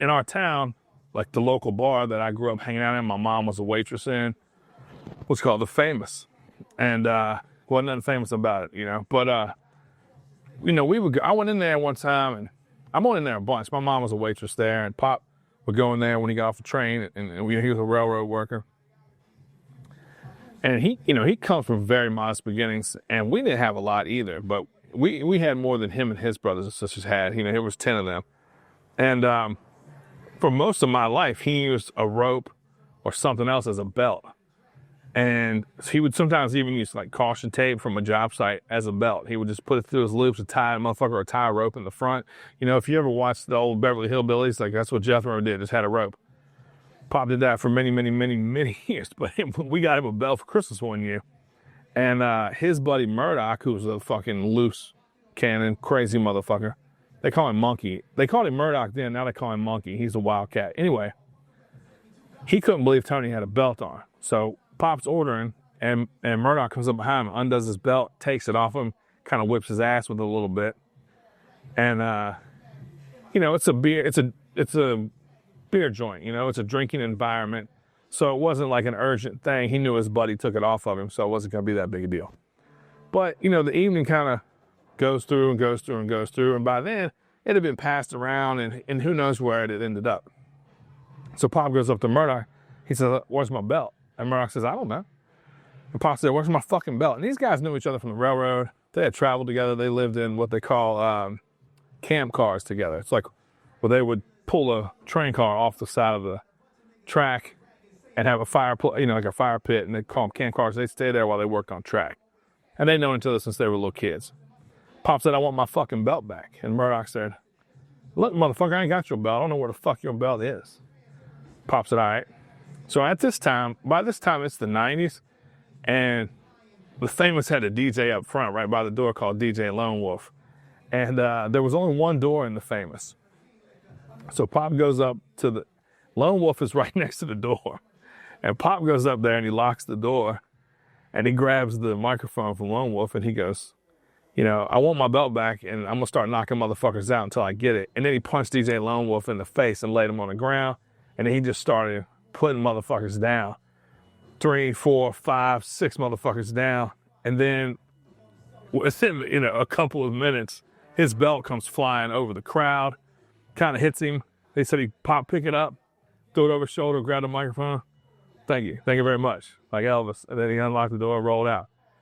in our town, like the local bar that I grew up hanging out in, my mom was a waitress in, was called The Famous. And wasn't nothing famous about it, you know. But, you know, I went in there one time, and I'm going in there a bunch. My mom was a waitress there, and Pop would go in there when he got off the train, and he was a railroad worker. And he, you know, he comes from very modest beginnings, and we didn't have a lot either, but we had more than him and his brothers and sisters had. You know, there was 10 of them. And for most of my life, he used a rope or something else as a belt. And he would sometimes even use like caution tape from a job site as a belt. He would just put it through his loops and tie a motherfucker or tie a rope in the front. You know, if you ever watched the old Beverly Hillbillies, like that's what Jethro did, just had a rope. Pop did that for many, many, many, many years. But we got him a belt for Christmas one year. And his buddy Murdoch, who was a fucking loose cannon, crazy motherfucker. They call him Monkey. They called him Murdoch then, now they call him Monkey. He's a wildcat. Anyway, he couldn't believe Tony had a belt on. So Pop's ordering, and Murdoch comes up behind him, undoes his belt, takes it off him, kind of whips his ass with it a little bit. And, you know, it's a beer joint, you know, it's a drinking environment. So it wasn't like an urgent thing. He knew his buddy took it off of him, so it wasn't going to be that big a deal. But, you know, the evening kind of goes through and goes through and goes through, and by then, it had been passed around, and who knows where it had ended up. So Pop goes up to Murdoch. He says, "Where's my belt?" And Murdoch says, "I don't know." And Pop said, "Where's my fucking belt?" And these guys knew each other from the railroad. They had traveled together. They lived in what they call camp cars together. It's like where they would pull a train car off the side of the track and have a fire, you know, like a fire pit, and they call them camp cars. They'd stay there while they worked on track. And they'd known each other since they were little kids. Pop said, "I want my fucking belt back." And Murdoch said, "Look, motherfucker, I ain't got your belt. I don't know where the fuck your belt is." Pop said, "All right." So by this time, it's the 90s, and The Famous had a DJ up front right by the door called DJ Lone Wolf. And there was only one door in The Famous. So Pop goes up to the, Lone Wolf is right next to the door. And Pop goes up there and he locks the door, and he grabs the microphone from Lone Wolf, and he goes, "You know, I want my belt back, and I'm going to start knocking motherfuckers out until I get it." And then he punched DJ Lone Wolf in the face and laid him on the ground. And then he just started putting motherfuckers down. 3, 4, 5, 6 motherfuckers down. And then within, you know, a couple of minutes, his belt comes flying over the crowd, kind of hits him. They said he pick it up, threw it over his shoulder, grabbed the microphone. "Thank you very much," like Elvis. And then he unlocked the door and rolled out.